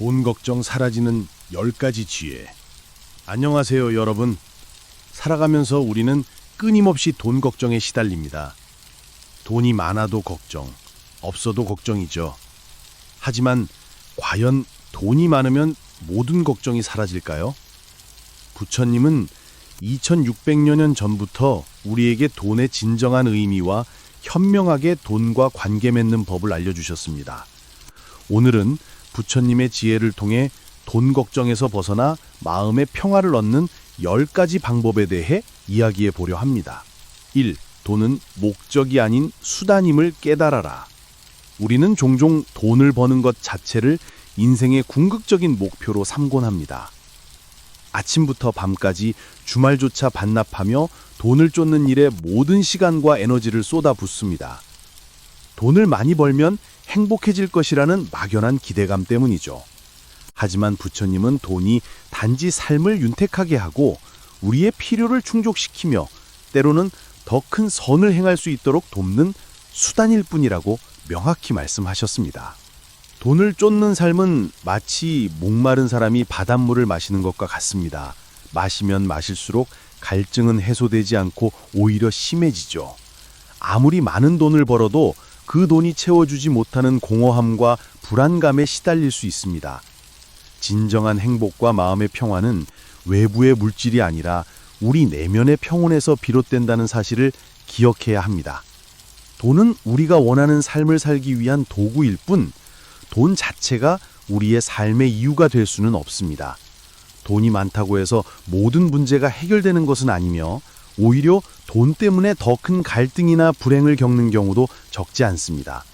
돈 걱정 사라지는 10가지 지혜. 안녕하세요, 여러분. 살아가면서 우리는 끊임없이 돈 걱정에 시달립니다. 돈이 많아도 걱정, 없어도 걱정이죠. 하지만 과연 돈이 많으면 모든 걱정이 사라질까요? 부처님은 2600여 년 전부터 우리에게 돈의 진정한 의미와 현명하게 돈과 관계 맺는 법을 알려주셨습니다. 오늘은 부처님의 지혜를 통해 돈 걱정에서 벗어나 마음의 평화를 얻는 10가지 방법에 대해 이야기해 보려 합니다. 1. 돈은 목적이 아닌 수단임을 깨달아라. 우리는 종종 돈을 버는 것 자체를 인생의 궁극적인 목표로 삼곤 합니다. 아침부터 밤까지 주말조차 반납하며 돈을 쫓는 일에 모든 시간과 에너지를 쏟아붓습니다. 돈을 많이 벌면 행복해질 것이라는 막연한 기대감 때문이죠. 하지만 부처님은 돈이 단지 삶을 윤택하게 하고 우리의 필요를 충족시키며 때로는 더 큰 선을 행할 수 있도록 돕는 수단일 뿐이라고 명확히 말씀하셨습니다. 돈을 쫓는 삶은 마치 목마른 사람이 바닷물을 마시는 것과 같습니다. 마시면 마실수록 갈증은 해소되지 않고 오히려 심해지죠. 아무리 많은 돈을 벌어도 그 돈이 채워주지 못하는 공허함과 불안감에 시달릴 수 있습니다. 진정한 행복과 마음의 평화는 외부의 물질이 아니라 우리 내면의 평온에서 비롯된다는 사실을 기억해야 합니다. 돈은 우리가 원하는 삶을 살기 위한 도구일 뿐, 돈 자체가 우리의 삶의 이유가 될 수는 없습니다. 돈이 많다고 해서 모든 문제가 해결되는 것은 아니며 오히려 돈 때문에 더 큰 갈등이나 불행을 겪는 경우도 적지 않습니다.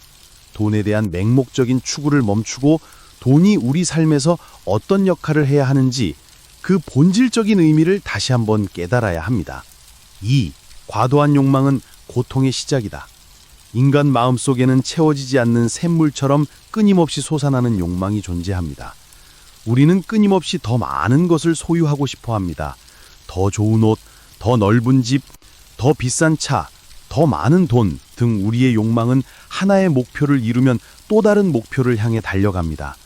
돈에 대한 맹목적인 추구를 멈추고 돈이 우리 삶에서 어떤 역할을 해야 하는지 그 본질적인 의미를 다시 한번 깨달아야 합니다. 2. 과도한 욕망은 고통의 시작이다. 인간 마음속에는 채워지지 않는 샘물처럼 끊임없이 솟아나는 욕망이 존재합니다. 우리는 끊임없이 더 많은 것을 소유하고 싶어 합니다. 더 좋은 옷, 더 넓은 집, 더 비싼 차, 더 많은 돈 등 우리의 욕망은 하나의 목표를 이루면 또 다른 목표를 향해 달려갑니다.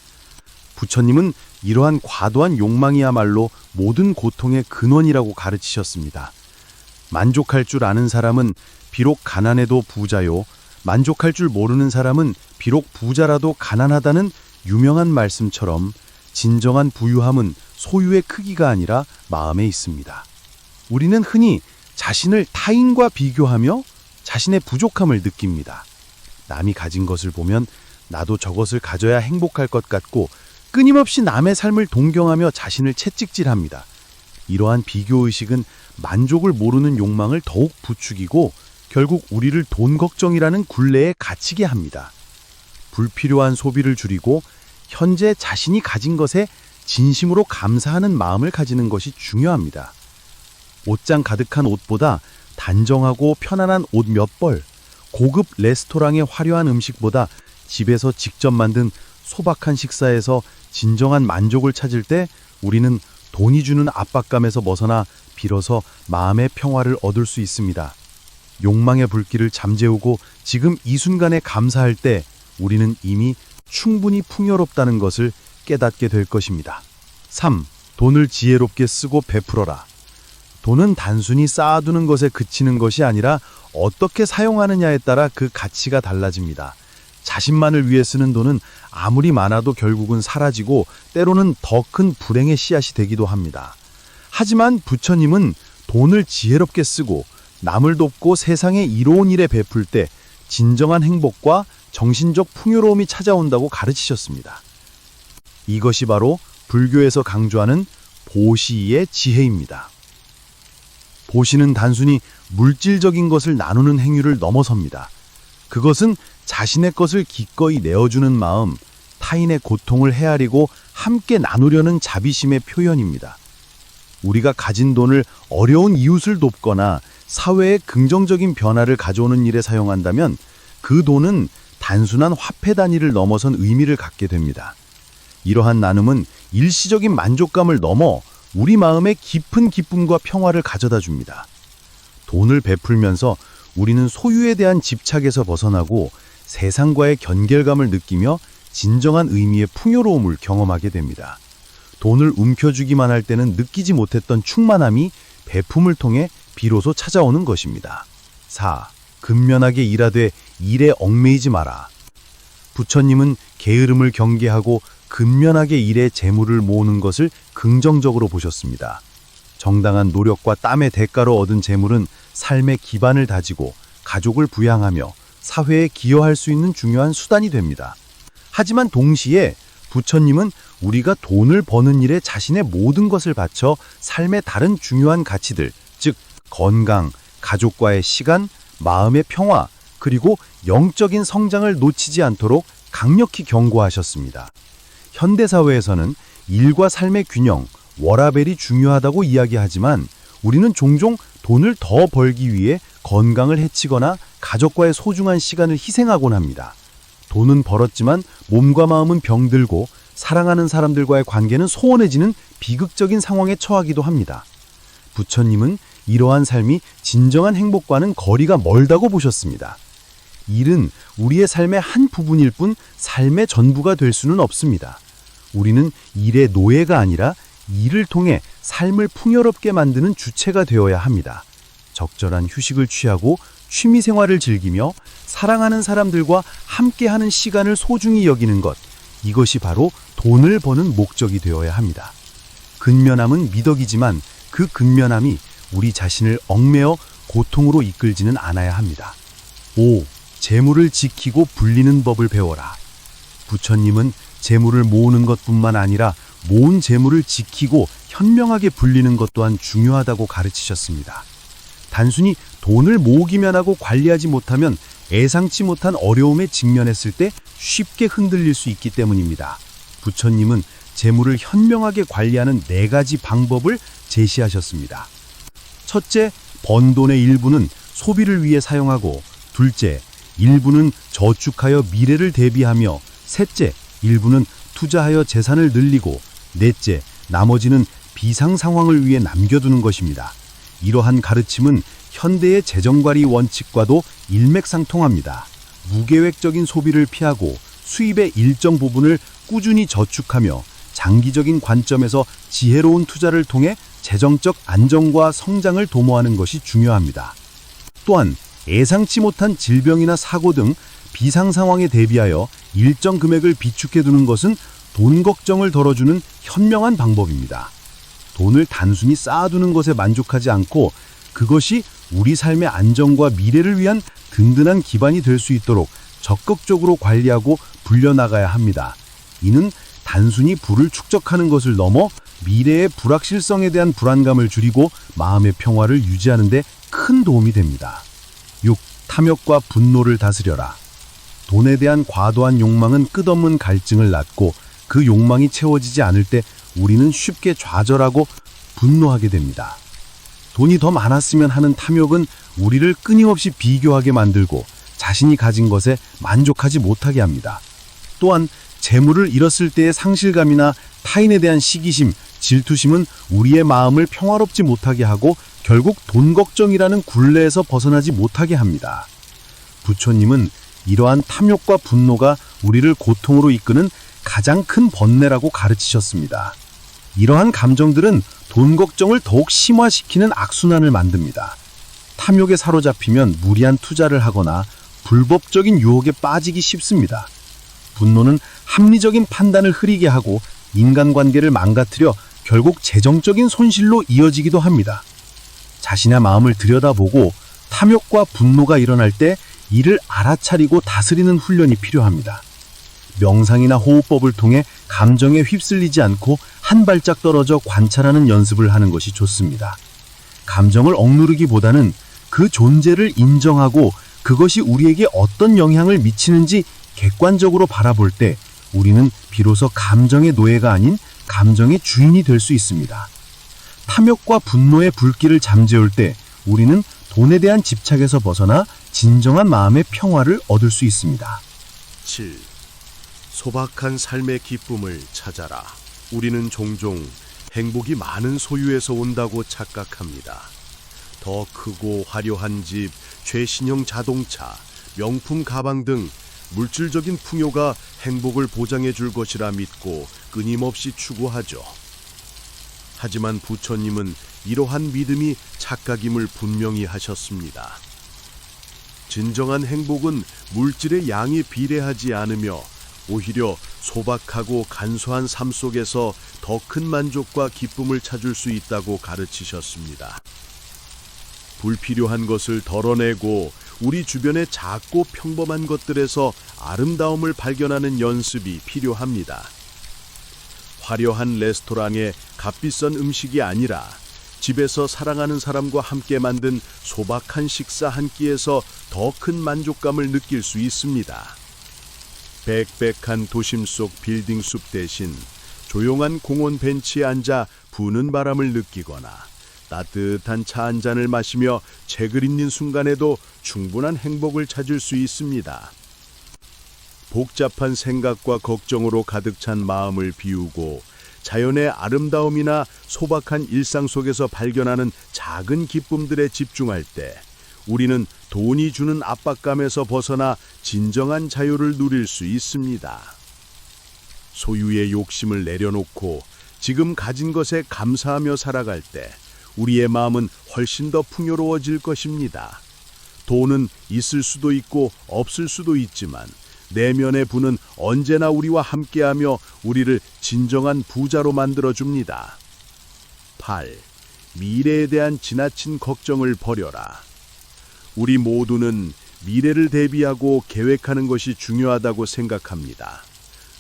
부처님은 이러한 과도한 욕망이야말로 모든 고통의 근원이라고 가르치셨습니다. 만족할 줄 아는 사람은 비록 가난해도 부자요, 만족할 줄 모르는 사람은 비록 부자라도 가난하다는 유명한 말씀처럼 진정한 부유함은 소유의 크기가 아니라 마음에 있습니다. 우리는 흔히 자신을 타인과 비교하며 자신의 부족함을 느낍니다. 남이 가진 것을 보면 나도 저것을 가져야 행복할 것 같고 끊임없이 남의 삶을 동경하며 자신을 채찍질합니다. 이러한 비교의식은 만족을 모르는 욕망을 더욱 부추기고 결국 우리를 돈 걱정이라는 굴레에 갇히게 합니다. 불필요한 소비를 줄이고 현재 자신이 가진 것에 진심으로 감사하는 마음을 가지는 것이 중요합니다. 옷장 가득한 옷보다 단정하고 편안한 옷 몇 벌, 고급 레스토랑의 화려한 음식보다 집에서 직접 만든 소박한 식사에서 진정한 만족을 찾을 때 우리는 돈이 주는 압박감에서 벗어나 비로소 마음의 평화를 얻을 수 있습니다. 욕망의 불길을 잠재우고 지금 이 순간에 감사할 때 우리는 이미 충분히 풍요롭다는 것을 깨닫게 될 것입니다. 3. 돈을 지혜롭게 쓰고 베풀어라. 돈은 단순히 쌓아두는 것에 그치는 것이 아니라 어떻게 사용하느냐에 따라 그 가치가 달라집니다. 자신만을 위해 쓰는 돈은 아무리 많아도 결국은 사라지고 때로는 더 큰 불행의 씨앗이 되기도 합니다. 하지만 부처님은 돈을 지혜롭게 쓰고 남을 돕고 세상에 이로운 일에 베풀 때 진정한 행복과 정신적 풍요로움이 찾아온다고 가르치셨습니다. 이것이 바로 불교에서 강조하는 보시의 지혜입니다. 보시는 단순히 물질적인 것을 나누는 행위를 넘어섭니다. 그것은 자신의 것을 기꺼이 내어주는 마음, 타인의 고통을 헤아리고 함께 나누려는 자비심의 표현입니다. 우리가 가진 돈을 어려운 이웃을 돕거나 사회에 긍정적인 변화를 가져오는 일에 사용한다면 그 돈은 단순한 화폐 단위를 넘어선 의미를 갖게 됩니다. 이러한 나눔은 일시적인 만족감을 넘어 우리 마음에 깊은 기쁨과 평화를 가져다 줍니다. 돈을 베풀면서 우리는 소유에 대한 집착에서 벗어나고 세상과의 견결감을 느끼며 진정한 의미의 풍요로움을 경험하게 됩니다. 돈을 움켜쥐기만 할 때는 느끼지 못했던 충만함이 배품을 통해 비로소 찾아오는 것입니다. 4. 근면하게 일하되 일에 얽매이지 마라. 부처님은 게으름을 경계하고 근면하게 일에 재물을 모으는 것을 긍정적으로 보셨습니다. 정당한 노력과 땀의 대가로 얻은 재물은 삶의 기반을 다지고 가족을 부양하며 사회에 기여할 수 있는 중요한 수단이 됩니다. 하지만 동시에 부처님은 우리가 돈을 버는 일에 자신의 모든 것을 바쳐 삶의 다른 중요한 가치들, 즉 건강, 가족과의 시간, 마음의 평화, 그리고 영적인 성장을 놓치지 않도록 강력히 경고하셨습니다. 현대사회에서는 일과 삶의 균형, 워라밸이 중요하다고 이야기하지만 우리는 종종 돈을 더 벌기 위해 건강을 해치거나 가족과의 소중한 시간을 희생하곤 합니다. 돈은 벌었지만 몸과 마음은 병들고 사랑하는 사람들과의 관계는 소원해지는 비극적인 상황에 처하기도 합니다. 부처님은 이러한 삶이 진정한 행복과는 거리가 멀다고 보셨습니다. 일은 우리의 삶의 한 부분일 뿐 삶의 전부가 될 수는 없습니다. 우리는 일의 노예가 아니라 일을 통해 삶을 풍요롭게 만드는 주체가 되어야 합니다. 적절한 휴식을 취하고 취미 생활을 즐기며 사랑하는 사람들과 함께하는 시간을 소중히 여기는 것, 이것이 바로 돈을 버는 목적이 되어야 합니다. 근면함은 미덕이지만 그 근면함이 우리 자신을 얽매어 고통으로 이끌지는 않아야 합니다. 5. 재물을 지키고 불리는 법을 배워라. 부처님은 재물을 모으는 것뿐만 아니라 모은 재물을 지키고 현명하게 불리는 것 또한 중요하다고 가르치셨습니다. 단순히 돈을 모으기만 하고 관리하지 못하면 예상치 못한 어려움에 직면했을 때 쉽게 흔들릴 수 있기 때문입니다. 부처님은 재물을 현명하게 관리하는 4가지 방법을 제시하셨습니다. 첫째, 번 돈의 일부는 소비를 위해 사용하고, 둘째, 일부는 저축하여 미래를 대비하며, 셋째, 일부는 투자하여 재산을 늘리고, 넷째, 나머지는 비상 상황을 위해 남겨두는 것입니다. 이러한 가르침은 현대의 재정관리 원칙과도 일맥상통합니다. 무계획적인 소비를 피하고 수입의 일정 부분을 꾸준히 저축하며 장기적인 관점에서 지혜로운 투자를 통해 재정적 안정과 성장을 도모하는 것이 중요합니다. 또한 예상치 못한 질병이나 사고 등 비상 상황에 대비하여 일정 금액을 비축해두는 것은 돈 걱정을 덜어주는 현명한 방법입니다. 돈을 단순히 쌓아두는 것에 만족하지 않고 그것이 우리 삶의 안정과 미래를 위한 든든한 기반이 될 수 있도록 적극적으로 관리하고 불려나가야 합니다. 이는 단순히 부를 축적하는 것을 넘어 미래의 불확실성에 대한 불안감을 줄이고 마음의 평화를 유지하는 데 큰 도움이 됩니다. 6. 탐욕과 분노를 다스려라. 돈에 대한 과도한 욕망은 끝없는 갈증을 낳고 그 욕망이 채워지지 않을 때 우리는 쉽게 좌절하고 분노하게 됩니다. 돈이 더 많았으면 하는 탐욕은 우리를 끊임없이 비교하게 만들고 자신이 가진 것에 만족하지 못하게 합니다. 또한 재물을 잃었을 때의 상실감이나 타인에 대한 시기심, 질투심은 우리의 마음을 평화롭지 못하게 하고 결국 돈 걱정이라는 굴레에서 벗어나지 못하게 합니다. 부처님은 이러한 탐욕과 분노가 우리를 고통으로 이끄는 가장 큰 번뇌라고 가르치셨습니다. 이러한 감정들은 돈 걱정을 더욱 심화시키는 악순환을 만듭니다. 탐욕에 사로잡히면 무리한 투자를 하거나 불법적인 유혹에 빠지기 쉽습니다. 분노는 합리적인 판단을 흐리게 하고 인간관계를 망가뜨려 결국 재정적인 손실로 이어지기도 합니다. 자신의 마음을 들여다보고 탐욕과 분노가 일어날 때 이를 알아차리고 다스리는 훈련이 필요합니다. 명상이나 호흡법을 통해 감정에 휩쓸리지 않고 한 발짝 떨어져 관찰하는 연습을 하는 것이 좋습니다. 감정을 억누르기보다는 그 존재를 인정하고 그것이 우리에게 어떤 영향을 미치는지 객관적으로 바라볼 때 우리는 비로소 감정의 노예가 아닌 감정의 주인이 될 수 있습니다. 탐욕과 분노의 불길을 잠재울 때 우리는 돈에 대한 집착에서 벗어나 진정한 마음의 평화를 얻을 수 있습니다. 7. 소박한 삶의 기쁨을 찾아라. 우리는 종종 행복이 많은 소유에서 온다고 착각합니다. 더 크고 화려한 집, 최신형 자동차, 명품 가방 등 물질적인 풍요가 행복을 보장해 줄 것이라 믿고 끊임없이 추구하죠. 하지만 부처님은 이러한 믿음이 착각임을 분명히 하셨습니다. 진정한 행복은 물질의 양에 비례하지 않으며 오히려 소박하고 간소한 삶 속에서 더 큰 만족과 기쁨을 찾을 수 있다고 가르치셨습니다. 불필요한 것을 덜어내고 우리 주변의 작고 평범한 것들에서 아름다움을 발견하는 연습이 필요합니다. 화려한 레스토랑의 값비싼 음식이 아니라 집에서 사랑하는 사람과 함께 만든 소박한 식사 한 끼에서 더 큰 만족감을 느낄 수 있습니다. 빽빽한 도심 속 빌딩 숲 대신 조용한 공원 벤치에 앉아 부는 바람을 느끼거나 따뜻한 차 한 잔을 마시며 책을 읽는 순간에도 충분한 행복을 찾을 수 있습니다. 복잡한 생각과 걱정으로 가득 찬 마음을 비우고 자연의 아름다움이나 소박한 일상 속에서 발견하는 작은 기쁨들에 집중할 때 우리는 돈이 주는 압박감에서 벗어나 진정한 자유를 누릴 수 있습니다. 소유의 욕심을 내려놓고 지금 가진 것에 감사하며 살아갈 때 우리의 마음은 훨씬 더 풍요로워질 것입니다. 돈은 있을 수도 있고 없을 수도 있지만 내면의 부는 언제나 우리와 함께하며 우리를 진정한 부자로 만들어줍니다. 8. 미래에 대한 지나친 걱정을 버려라. 우리 모두는 미래를 대비하고 계획하는 것이 중요하다고 생각합니다.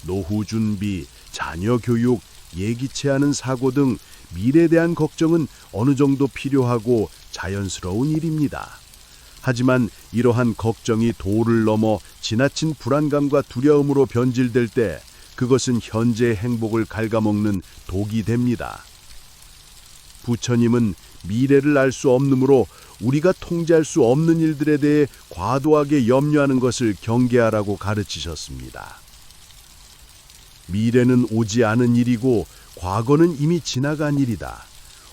노후 준비, 자녀 교육, 예기치 않은 사고 등 미래에 대한 걱정은 어느 정도 필요하고 자연스러운 일입니다. 하지만 이러한 걱정이 도를 넘어 지나친 불안감과 두려움으로 변질될 때 그것은 현재의 행복을 갉아먹는 독이 됩니다. 부처님은 미래를 알 수 없으므로 우리가 통제할 수 없는 일들에 대해 과도하게 염려하는 것을 경계하라고 가르치셨습니다. 미래는 오지 않은 일이고 과거는 이미 지나간 일이다.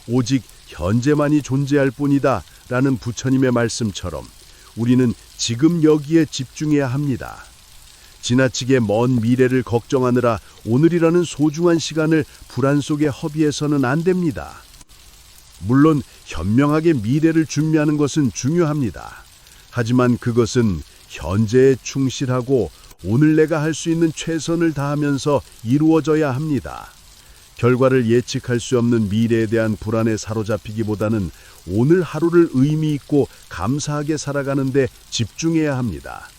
오직 현재만이 존재할 뿐이다. 라는 부처님의 말씀처럼 우리는 지금 여기에 집중해야 합니다. 지나치게 먼 미래를 걱정하느라 오늘이라는 소중한 시간을 불안 속에 허비해서는 안 됩니다. 물론 현명하게 미래를 준비하는 것은 중요합니다. 하지만 그것은 현재에 충실하고 오늘 내가 할 수 있는 최선을 다하면서 이루어져야 합니다. 결과를 예측할 수 없는 미래에 대한 불안에 사로잡히기보다는 오늘 하루를 의미 있고 감사하게 살아가는 데 집중해야 합니다.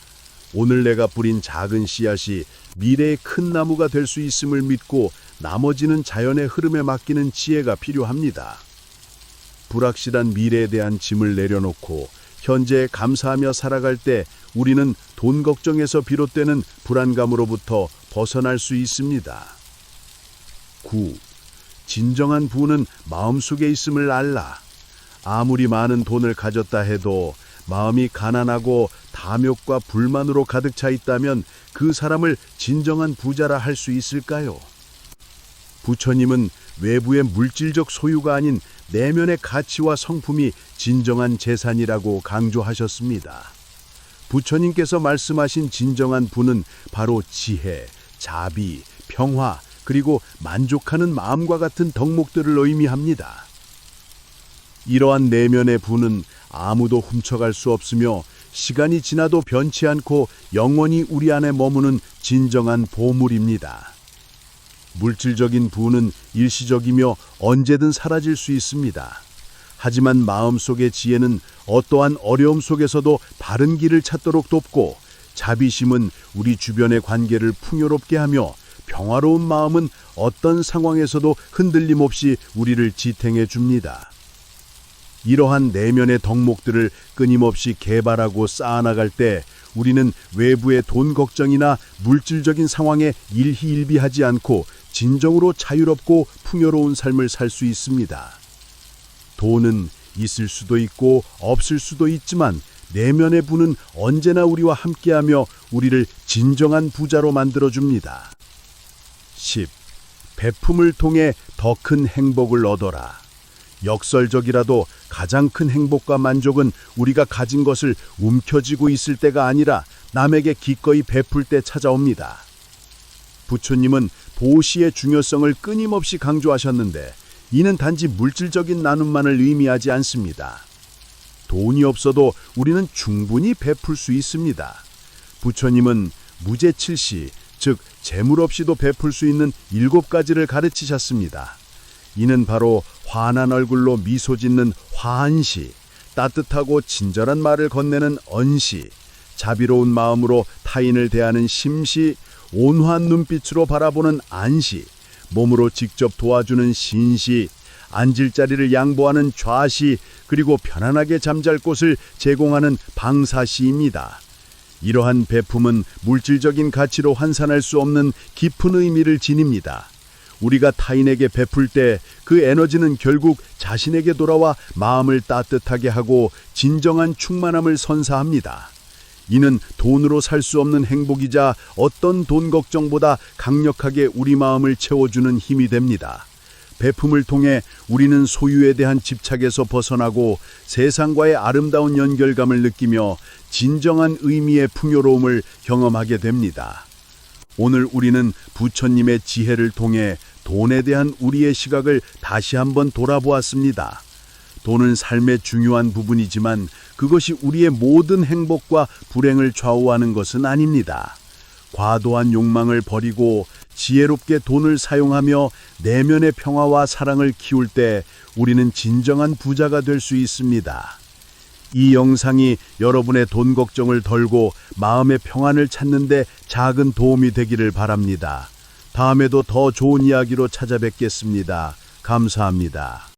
오늘 내가 뿌린 작은 씨앗이 미래의 큰 나무가 될 수 있음을 믿고 나머지는 자연의 흐름에 맡기는 지혜가 필요합니다. 불확실한 미래에 대한 짐을 내려놓고 현재에 감사하며 살아갈 때 우리는 돈 걱정에서 비롯되는 불안감으로부터 벗어날 수 있습니다. 9. 진정한 부는 마음속에 있음을 알라. 아무리 많은 돈을 가졌다 해도 마음이 가난하고 탐욕과 불만으로 가득 차 있다면 그 사람을 진정한 부자라 할 수 있을까요? 부처님은 외부의 물질적 소유가 아닌 내면의 가치와 성품이 진정한 재산이라고 강조하셨습니다. 부처님께서 말씀하신 진정한 부는 바로 지혜, 자비, 평화, 그리고 만족하는 마음과 같은 덕목들을 의미합니다. 이러한 내면의 부는 아무도 훔쳐갈 수 없으며 시간이 지나도 변치 않고 영원히 우리 안에 머무는 진정한 보물입니다. 물질적인 부는 일시적이며 언제든 사라질 수 있습니다. 하지만 마음속의 지혜는 어떠한 어려움 속에서도 바른 길을 찾도록 돕고 자비심은 우리 주변의 관계를 풍요롭게 하며 평화로운 마음은 어떤 상황에서도 흔들림 없이 우리를 지탱해 줍니다. 이러한 내면의 덕목들을 끊임없이 개발하고 쌓아나갈 때 우리는 외부의 돈 걱정이나 물질적인 상황에 일희일비하지 않고 진정으로 자유롭고 풍요로운 삶을 살 수 있습니다. 돈은 있을 수도 있고 없을 수도 있지만 내면의 부는 언제나 우리와 함께하며 우리를 진정한 부자로 만들어줍니다. 10. 베품을 통해 더 큰 행복을 얻어라. 역설적이라도 가장 큰 행복과 만족은 우리가 가진 것을 움켜쥐고 있을 때가 아니라 남에게 기꺼이 베풀 때 찾아옵니다. 부처님은 보시의 중요성을 끊임없이 강조하셨는데 이는 단지 물질적인 나눔만을 의미하지 않습니다. 돈이 없어도 우리는 충분히 베풀 수 있습니다. 부처님은 무제칠시, 즉 재물 없이도 베풀 수 있는 7가지를 가르치셨습니다. 이는 바로 환한 얼굴로 미소 짓는 화한시, 따뜻하고 친절한 말을 건네는 언시, 자비로운 마음으로 타인을 대하는 심시, 온화한 눈빛으로 바라보는 안시, 몸으로 직접 도와주는 신시, 앉을 자리를 양보하는 좌시, 그리고 편안하게 잠잘 곳을 제공하는 방사시입니다. 이러한 베품은 물질적인 가치로 환산할 수 없는 깊은 의미를 지닙니다. 우리가 타인에게 베풀 때 그 에너지는 결국 자신에게 돌아와 마음을 따뜻하게 하고 진정한 충만함을 선사합니다. 이는 돈으로 살 수 없는 행복이자 어떤 돈 걱정보다 강력하게 우리 마음을 채워주는 힘이 됩니다. 베품을 통해 우리는 소유에 대한 집착에서 벗어나고 세상과의 아름다운 연결감을 느끼며 진정한 의미의 풍요로움을 경험하게 됩니다. 오늘 우리는 부처님의 지혜를 통해 돈에 대한 우리의 시각을 다시 한번 돌아보았습니다. 돈은 삶의 중요한 부분이지만 그것이 우리의 모든 행복과 불행을 좌우하는 것은 아닙니다. 과도한 욕망을 버리고 지혜롭게 돈을 사용하며 내면의 평화와 사랑을 키울 때 우리는 진정한 부자가 될 수 있습니다. 이 영상이 여러분의 돈 걱정을 덜고 마음의 평안을 찾는 데 작은 도움이 되기를 바랍니다. 다음에도 더 좋은 이야기로 찾아뵙겠습니다. 감사합니다.